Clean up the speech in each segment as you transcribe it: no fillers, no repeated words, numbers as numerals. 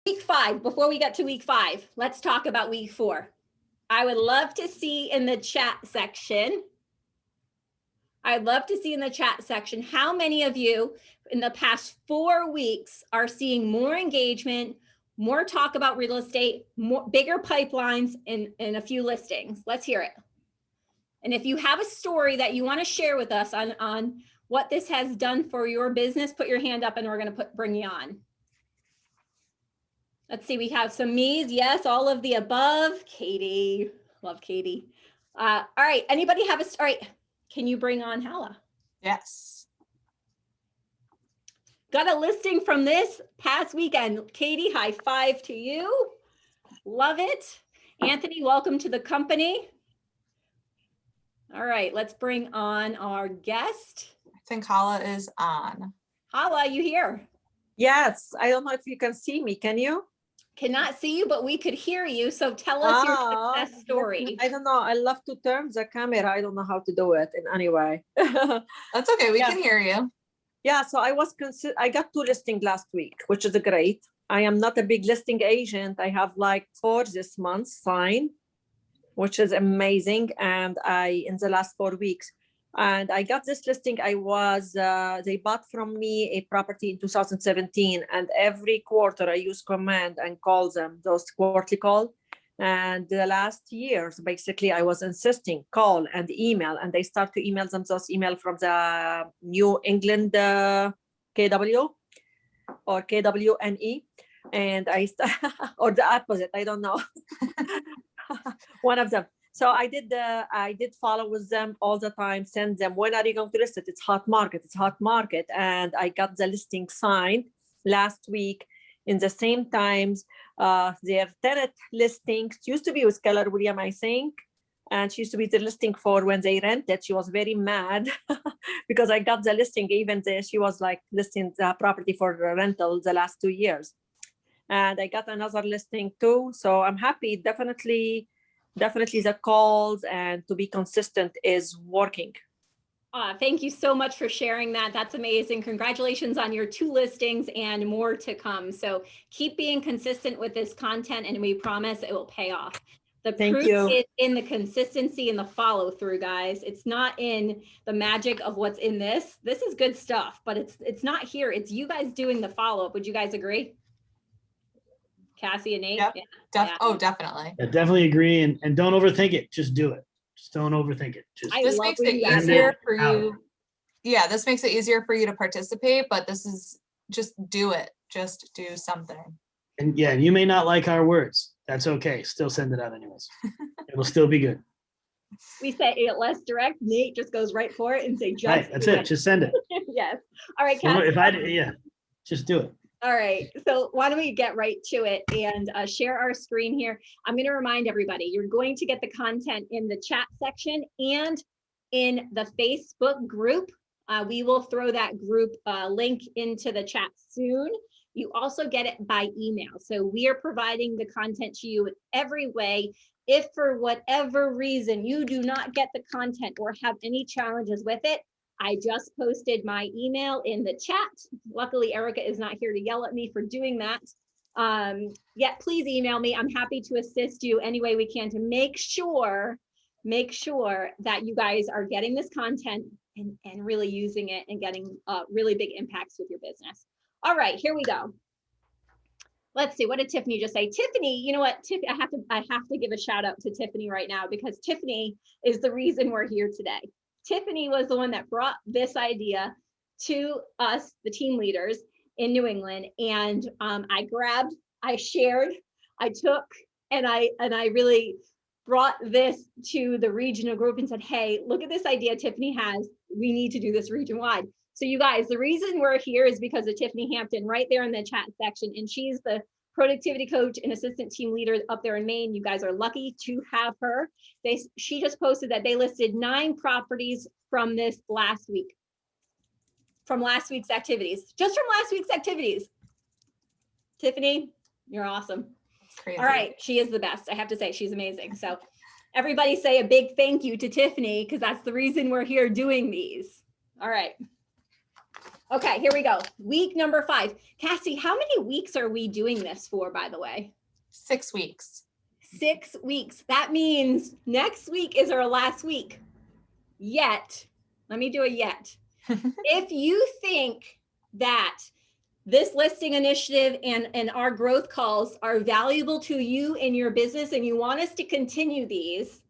Week 5, before we get to week 5, let's talk about week 4. I would love to see in the chat section, how many of you in the past 4 weeks are seeing more engagement, more talk about real estate, bigger pipelines, and a few listings. Let's hear it. And if you have a story that you want to share with us on what this has done for your business, put your hand up and we're going to bring you on. Let's see, we have some me's. Yes, all of the above. Katie, love Katie. All right, anybody have a story? Can you bring on Hala? Yes. Got a listing from this past weekend. Katie, high five to you. Love it. Anthony, welcome to the company. All right, let's bring on our guest. I think Hala is on. Hala, you here? Yes, I don't know if you can see me. Can you? Cannot see you, but we could hear you. So tell us your success story. I don't know. I love to turn the camera. I don't know how to do it in any way. That's okay. We can hear you. Yeah, so I got 2 listings last week, which is great. I am not a big listing agent. I have like 4 this month signed, which is amazing. And in the last 4 weeks, and I got this listing. They bought from me a property in 2017, and every quarter I use command and call them, those quarterly call. And the last years, basically, I was insisting call and email, and they start to email them those email from the New England KW or KWNE, and or the opposite, I don't know, one of them. So I did follow with them all the time, send them, when are you going to list it? It's hot market, And I got the listing signed last week in the same times. Their tenant listings used to be with Keller Williams, I think. And she used to be the listing for when they rented. She was very mad because I got the listing, even though she was like listing the property for rental the last 2 years. And I got another listing too. So I'm happy. Definitely the calls and to be consistent is working. Thank you so much for sharing that. That's amazing. Congratulations on your 2 listings and more to come. So keep being consistent with this content and we promise it will pay off. The proof is in the consistency and the follow through, guys. It's not in the magic of what's in this. This is good stuff, but it's not here. It's you guys doing the follow up. Would you guys agree? Cassie and Nate? Yep. Yeah. Oh, definitely. I definitely agree. And don't overthink it. Just do it. Just don't overthink it. This makes it easier for you. Yeah, this makes it easier for you to participate, but this is just do it. Just do something. And yeah, you may not like our words. That's okay. Still send it out anyways. It'll still be good. We say it less direct. Nate just goes right for it and say just right. That's it. Just send it. Yes. All right, Cassie. Just do it. All right, so why don't we get right to it and share our screen here. I'm going to remind everybody, you're going to get the content in the chat section and in the Facebook group. We will throw that group link into the chat soon. You also get it by email. So we are providing the content to you in every way. If for whatever reason you do not get the content or have any challenges with it, I just posted my email in the chat. Luckily, Erica is not here to yell at me for doing that. Yet, please email me. I'm happy to assist you any way we can to make sure that you guys are getting this content and really using it and getting really big impacts with your business. All right, here we go. Let's see, what did Tiffany just say? Tiffany, you know what, I have to give a shout out to Tiffany right now because Tiffany is the reason we're here today. Tiffany was the one that brought this idea to us, the team leaders in New England. And I shared, I took, and I really brought this to the regional group and said, hey, look at this idea Tiffany has. We need to do this region wide. So you guys, the reason we're here is because of Tiffany Hampton right there in the chat section. And she's the productivity coach and assistant team leader up there in Maine. You guys are lucky to have her. She just posted that they listed 9 properties from this last week, from last week's activities, just from last week's activities. Tiffany, you're awesome. That's crazy. All right, she is the best. I have to say, she's amazing. So everybody say a big thank you to Tiffany because that's the reason we're here doing these. All right. Okay, here we go. Week number 5. Cassie, how many weeks are we doing this for, by the way? 6 weeks. 6 weeks. That means next week is our last week. Yet, let me do a yet. If you think that this listing initiative and our growth calls are valuable to you in your business and you want us to continue these,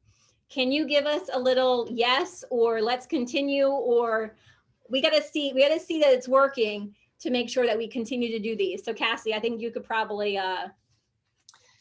can you give us a little yes, or let's continue, or we got to see that it's working to make sure that we continue to do these. So Cassie, I think you could probably, all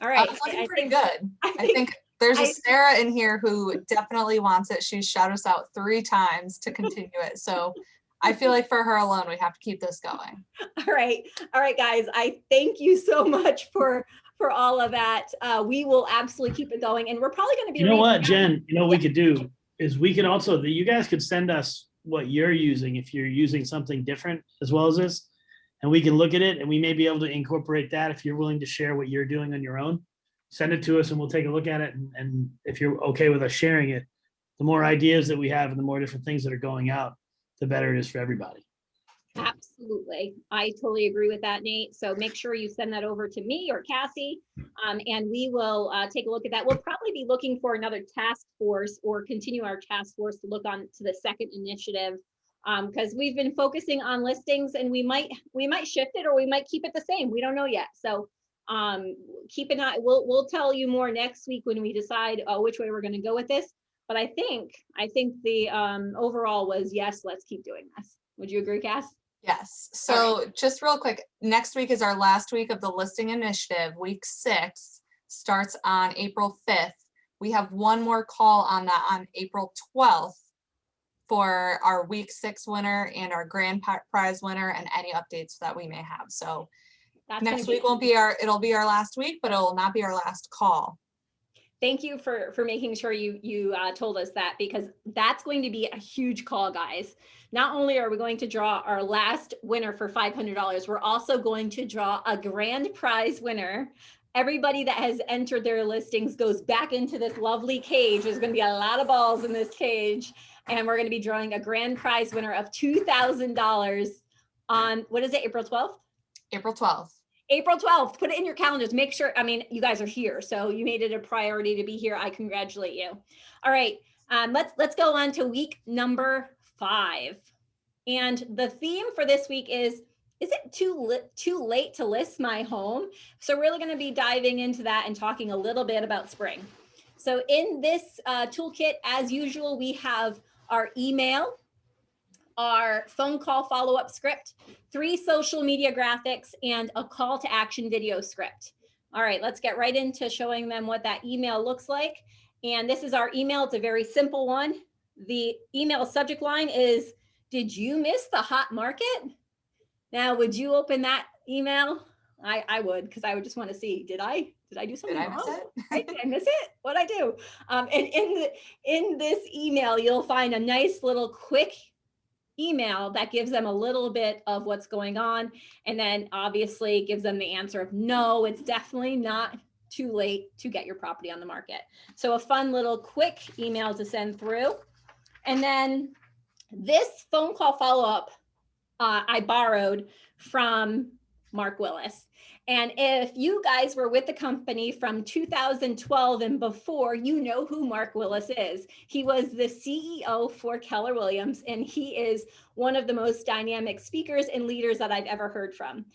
right. It's looking I pretty think- good. I I think there's a I- Sarah in here who definitely wants it. She's shouted us out 3 times to continue it. So I feel like for her alone, we have to keep this going. All right, guys. I thank you so much for all of that. We will absolutely keep it going, and we're probably going to be. You know what, reaching out- Jen, you know what we could do is we could also, you guys could send us what you're using if you're using something different as well as this. And we can look at it and we may be able to incorporate that if you're willing to share what you're doing on your own. Send it to us and we'll take a look at it. And if you're okay with us sharing it, the more ideas that we have and the more different things that are going out, the better it is for everybody. Absolutely. I totally agree with that, Nate. So make sure you send that over to me or Cassie, and we will take a look at that. We'll probably be looking for another task force or continue our task force to look on to the second initiative, because we've been focusing on listings and we might shift it or we might keep it the same. We don't know yet. So keep an eye. We'll tell you more next week when we decide which way we're going to go with this. But I think the overall was yes, let's keep doing this. Would you agree, Cass? Yes. So just real quick, next week is our last week of the listing initiative. Week 6 starts on April 5th. We have one more call on that on April 12th for our week 6 winner and our grand prize winner and any updates that we may have. So That's next gonna week won't be it'll be our last week, but it will not be our last call. Thank you for making sure you told us that, because that's going to be a huge call, guys. Not only are we going to draw our last winner for $500, we're also going to draw a grand prize winner. Everybody that has entered their listings goes back into this lovely cage. There's going to be a lot of balls in this cage, and we're going to be drawing a grand prize winner of $2,000 on, what is it, April 12th? April 12th. April 12th, put it in your calendars. Make sure, I mean, you guys are here, so you made it a priority to be here. I congratulate you. All right, let's go on to week number 5. And the theme for this week is it too late to list my home? So we're really going to be diving into that and talking a little bit about spring. So in this toolkit, as usual, we have our email, our phone call follow-up script, 3 social media graphics, and a call to action video script. All right, let's get right into showing them what that email looks like. And this is our email. It's a very simple one. The email subject line is, did you miss the hot market? Now, would you open that email? I would, because I would just want to see, did I do something Did I miss wrong? it? Right? Did I miss it? What'd I do? And in this email, you'll find a nice little quick email that gives them a little bit of what's going on, and then obviously gives them the answer of no, it's definitely not too late to get your property on the market. So a fun little quick email to send through. And then this phone call follow-up I borrowed from Mark Willis. And if you guys were with the company from 2012 and before, you know who Mark Willis is. He was the CEO for Keller Williams, and he is one of the most dynamic speakers and leaders that I've ever heard from.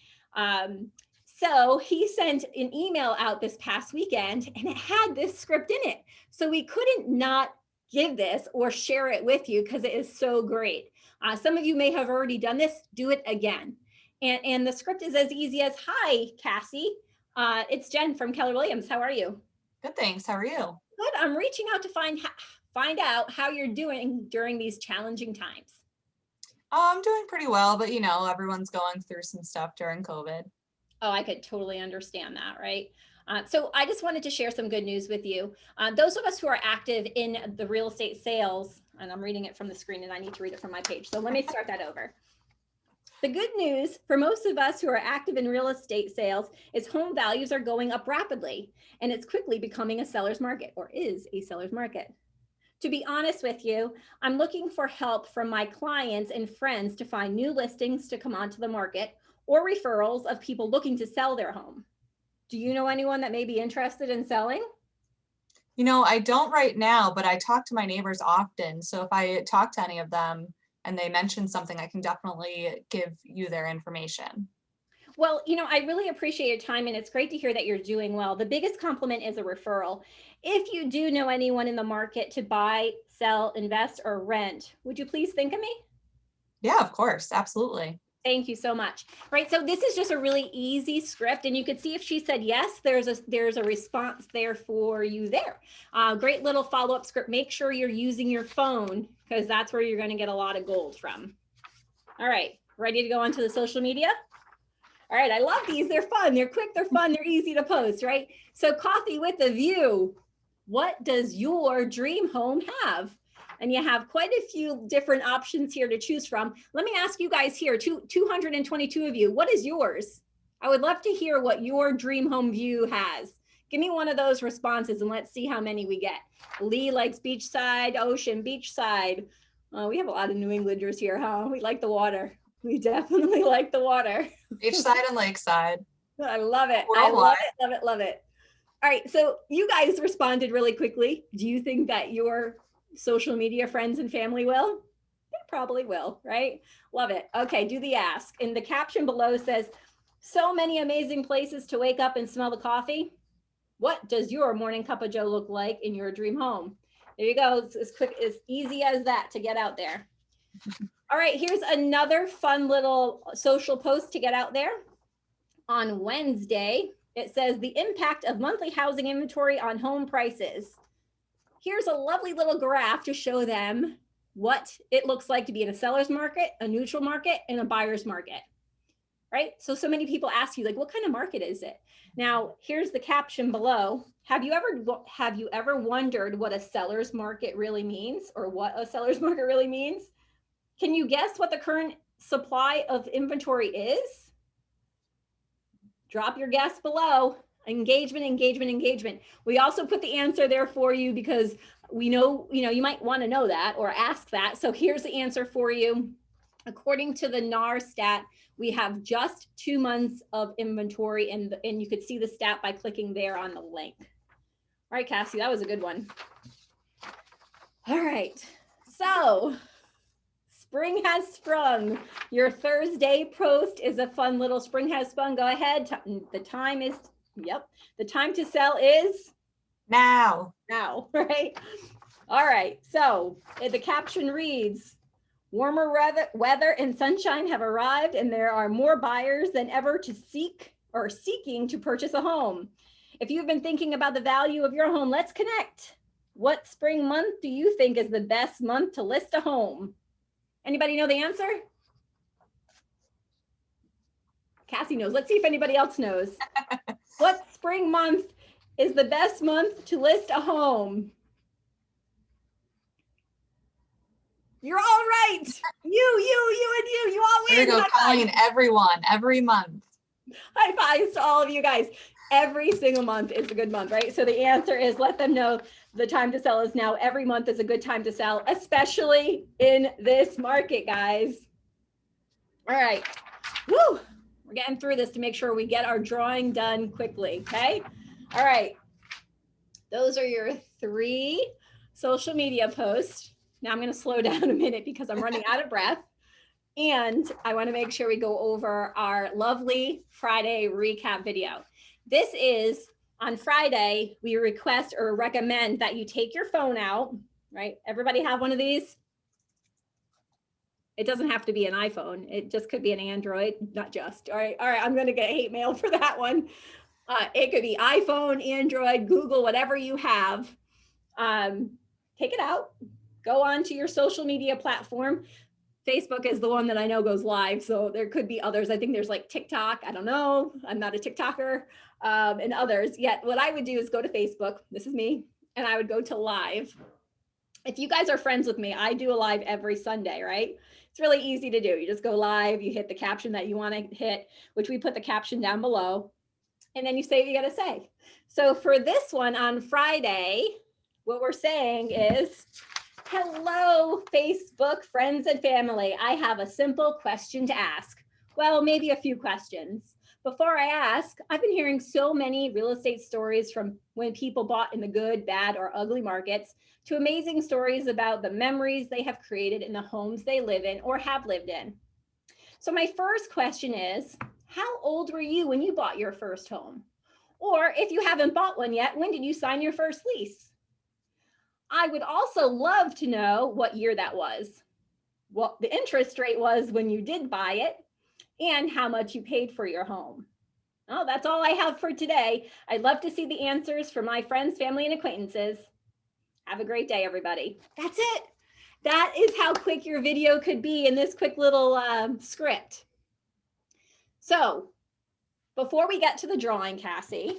So he sent an email out this past weekend, and it had this script in it. So we couldn't not give this or share it with you because it is so great. Some of you may have already done this. Do it again. And the script is as easy as, hi, Cassie. It's Jen from Keller Williams. How are you? Good, thanks. How are you? Good. I'm reaching out to find out how you're doing during these challenging times. I'm doing pretty well, but everyone's going through some stuff during COVID. Oh, I could totally understand that, right? So I just wanted to share some good news with you. Those of us who are active in the real estate sales, and I'm reading it from the screen and I need to read it from my page. So let me start that over. The good news for most of us who are active in real estate sales is home values are going up rapidly, and it's quickly becoming a seller's market, or is a seller's market. To be honest with you, I'm looking for help from my clients and friends to find new listings to come onto the market or referrals of people looking to sell their home. Do you know anyone that may be interested in selling? You know, I don't right now, but I talk to my neighbors often. So if I talk to any of them and they mention something, I can definitely give you their information. Well, you know, I really appreciate your time and it's great to hear that you're doing well. The biggest compliment is a referral. If you do know anyone in the market to buy, sell, invest, or rent, would you please think of me? Yeah, of course. Absolutely. Thank you so much. Right, so this is just a really easy script, and you could see if she said yes, there's a response there for you there. Great little follow-up script. Make sure you're using your phone because that's where you're going to get a lot of gold from. All right, ready to go onto the social media? All right, I love these. They're fun. They're quick. They're fun. They're easy to post, right? So coffee with a view. What does your dream home have? And you have quite a few different options here to choose from. Let me ask you guys here, 222 of you, what is yours? I would love to hear what your dream home view has. Give me one of those responses and let's see how many we get. Lee likes beachside, ocean, beachside. We have a lot of New Englanders here, huh? We like the water. We definitely like the water. Beachside and lakeside. I love it. Worldwide. I love it, love it, love it. All right, so you guys responded really quickly. Do you think that your social media friends and family will? They probably will, right? Love it. Okay, do the ask. And the caption below says, so many amazing places to wake up and smell the coffee. What does your morning cup of joe look like in your dream home? There you go. It's as quick, as easy as that to get out there. All right, here's another fun little social post to get out there. On Wednesday, it says the impact of monthly housing inventory on home prices. Here's a lovely little graph to show them what it looks like to be in a seller's market, a neutral market, and a buyer's market, right? So many people ask you, like, what kind of market is it? Now, here's the caption below. Have you ever wondered what a seller's market really means or what a seller's market really means? Can you guess what the current supply of inventory is? Drop your guess below. Engagement, engagement, engagement. We also put the answer there for you because we know, you might want to know that or ask that. So here's the answer for you. According to the NAR stat, we have just 2 months of inventory and you could see the stat by clicking there on the link. All right, Cassie, that was a good one. All right, so spring has sprung. Your Thursday post is a fun little spring has sprung. Go ahead. The time is, the time to sell is Now, right? All right. So the caption reads, warmer weather and sunshine have arrived and there are more buyers than ever to seeking to purchase a home. If you've been thinking about the value of your home, let's connect. What spring month do you think is the best month to list a home? Anybody know the answer? Cassie knows. Let's see if anybody else knows. What spring month is the best month to list a home? You're all right. You all win. there we go. Calling everyone every month. High fives to all of you guys. Every single month is a good month, right? So the answer is let them know the time to sell is now. Every month is a good time to sell, especially in this market, guys. All right. Woo! We're getting through this to make sure we get our drawing done quickly, okay? All right. Those are your 3 social media posts. Now I'm going to slow down a minute because I'm running out of breath. And I want to make sure we go over our lovely Friday recap video. This is on Friday, we request or recommend that you take your phone out, right? Everybody have one of these? It doesn't have to be an iPhone. It just could be an Android, not just. All right, I'm going to get hate mail for that one. It could be iPhone, Android, Google, whatever you have. Take it out. Go on to your social media platform. Facebook is the one that I know goes live. So there could be others. I think there's like TikTok. I don't know. I'm not a TikToker and others. Yet what I would do is go to Facebook. This is me. And I would go to live. If you guys are friends with me, I do a live every Sunday, right? It's really easy to do. You just go live. You hit the caption that you want to hit, which we put the caption down below. And then you say what you got to say. So for this one on Friday, what we're saying is, hello, Facebook friends and family. I have a simple question to ask. Well, maybe a few questions. Before I ask, I've been hearing so many real estate stories from when people bought in the good, bad, or ugly markets to amazing stories about the memories they have created in the homes they live in or have lived in. So my first question is, how old were you when you bought your first home? Or if you haven't bought one yet, when did you sign your first lease? I would also love to know what year that was, what the interest rate was when you did buy it, and how much you paid for your home. Oh, that's all I have for today. I'd love to see the answers from my friends, family, and acquaintances. Have a great day, everybody. That's it. That is how quick your video could be in this quick little script. So before we get to the drawing, Cassie,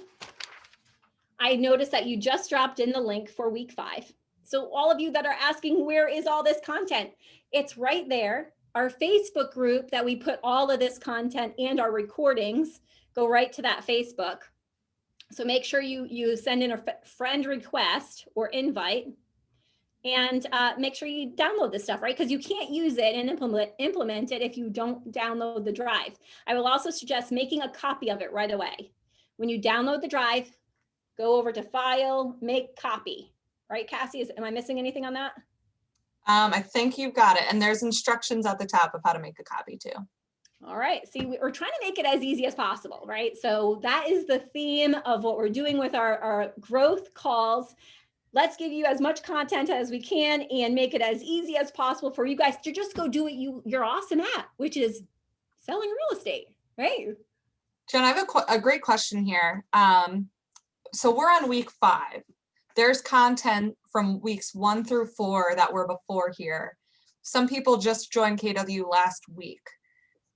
I noticed that you just dropped in the link for week 5. So all of you that are asking, where is all this content? It's right there. Our Facebook group that we put all of this content and our recordings go right to that Facebook. So make sure you send in a friend request or invite, and make sure you download this stuff, right? Because you can't use it and implement it if you don't download the drive. I will also suggest making a copy of it right away. When you download the drive, go over to File, Make Copy. Right, Cassie? Am I missing anything on that? I think you've got it. And there's instructions at the top of how to make a copy too. All right. See, we're trying to make it as easy as possible, right? So that is the theme of what we're doing with our growth calls. Let's give you as much content as we can and make it as easy as possible for you guys to just go do what you're awesome at, which is selling real estate, right? Jen, I have a great question here. So we're on week 5. There's content from weeks 1 through 4 that were before here. Some people just joined KW last week.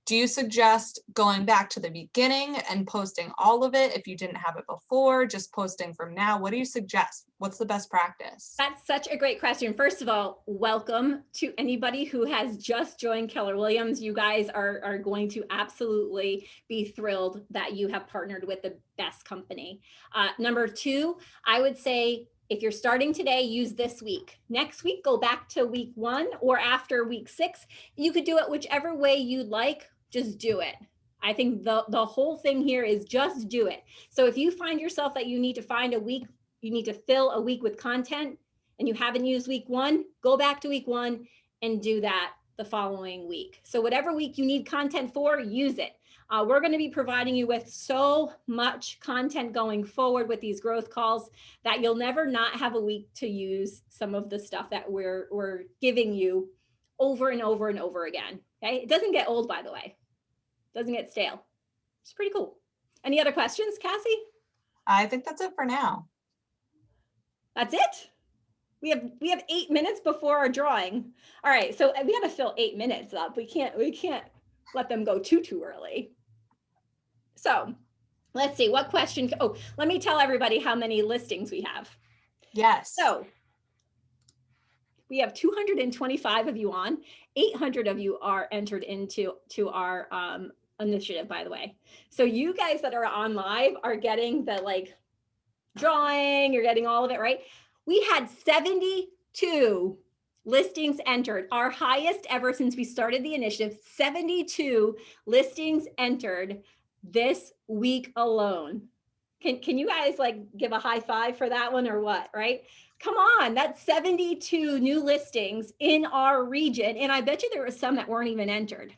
Do you suggest going back to the beginning and posting all of it if you didn't have it before, just posting from now? What do you suggest? What's the best practice? That's such a great question. First of all, welcome to anybody who has just joined Keller Williams. You guys are going to absolutely be thrilled that you have partnered with the best company. Number 2, I would say if you're starting today, use this week. Next week, go back to week 1 or after week 6. You could do it whichever way you'd like. Just do it. I think the whole thing here is just do it. So if you find yourself that you need to find a week, you need to fill a week with content and you haven't used week 1, go back to week 1 and do that the following week. So whatever week you need content for, use it. We're going to be providing you with so much content going forward with these growth calls that you'll never not have a week to use some of the stuff that we're giving you over and over and over again. Okay, it doesn't get old, by the way. It doesn't get stale. It's pretty cool. Any other questions, Cassie? I think that's it for now. That's it. We have 8 minutes before our drawing. All right, so we got to fill 8 minutes up. We can't let them go too early. So let's see what question. Oh, let me tell everybody how many listings we have. Yes. So we have 225 of you on. 800 of you are entered into our initiative, by the way. So you guys that are on live are getting the drawing. You're getting all of it, right? We had 72 listings entered, our highest ever since we started the initiative. 72 listings entered this week alone. Can you guys give a high five for that one or what, right? Come on, that's 72 new listings in our region. And I bet you there were some that weren't even entered.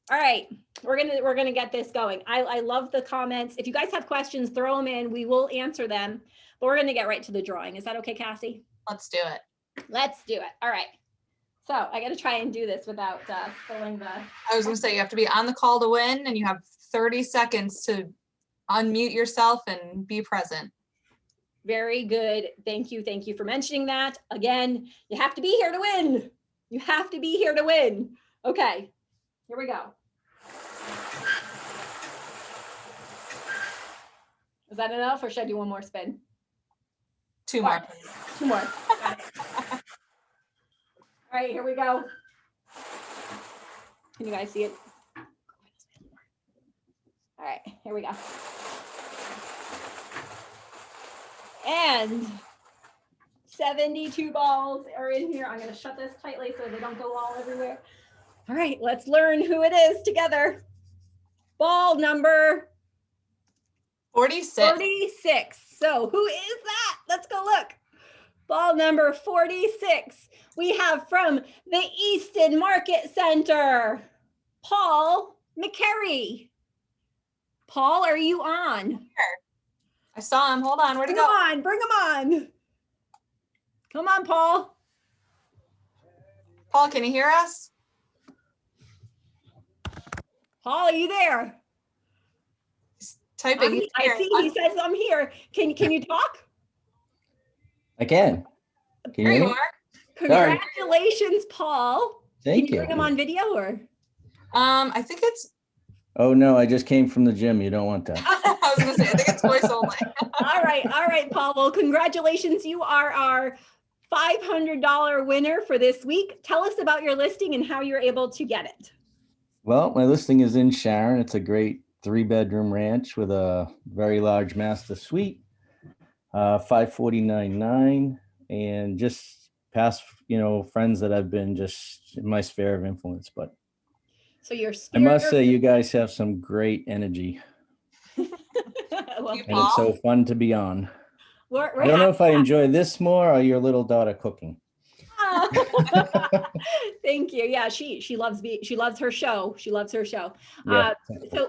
All right, we're gonna get this going. I love the comments. If you guys have questions, throw them in. We will answer them, but we're gonna get right to the drawing. Is that okay, Cassie? Let's do it. Let's do it. All right. So I got to try and do this without spilling the. I was gonna say you have to be on the call to win, and you have 30 seconds to unmute yourself and be present. Very good. Thank you. Thank you for mentioning that. Again, you have to be here to win. You have to be here to win. Okay, here we go. Is that enough or should I do one more spin? 2 more. 2 more. Got it. All right, here we go. Can you guys see it? All right, here we go. And 72 balls are in here. I'm gonna shut this tightly so they don't go all everywhere. All right, let's learn who it is together. Ball number 46. 46. So who is that? Let's go look. Ball number 46. We have from the Easton Market Center, Paul McCary. Paul, are you on? I saw him. Hold on. Where'd he Bring him go? on, bring him on. Come on, Paul. Paul, can you hear us? Paul, are you there? He's typing. He's I here. see, he says I'm here. Can you talk? I can. Can Here you you hear me? are. Sorry. Congratulations, Paul. Thank Can you bring him you. on video or? I think it's, Oh, no, I just came from the gym. You don't want that. I was gonna say, I think it's voice only. All right, Paul. Well, congratulations. You are our $500 winner for this week. Tell us about your listing and how you're able to get it. Well, my listing is in Sharon. It's a great 3-bedroom ranch with a very large master suite, 549.9, and just past, friends that I've been just in my sphere of influence. But So your I spirit. must say, you guys have some great energy, Well, You and it's so fun to be on. we're I don't know happy if I to- enjoy this more or your little daughter cooking. Thank you. Yeah, she loves her show. She loves her show. Yeah.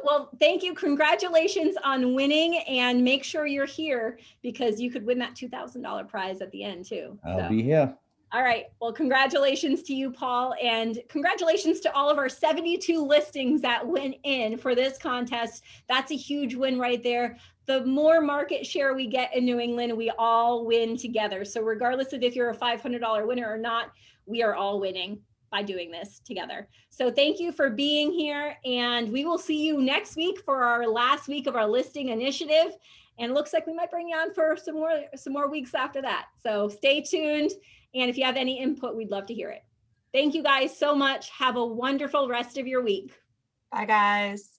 Well, thank you. Congratulations on winning, and make sure you're here because you could win that $2,000 prize at the end too. I'll So. be here. All right. Well, congratulations to you, Paul, and congratulations to all of our 72 listings that went in for this contest. That's a huge win right there. The more market share we get in New England, we all win together. So regardless of if you're a $500 winner or not, we are all winning by doing this together. So thank you for being here, and we will see you next week for our last week of our listing initiative. And it looks like we might bring you on for some more weeks after that. So stay tuned. And if you have any input, we'd love to hear it. Thank you guys so much. Have a wonderful rest of your week. Bye, guys.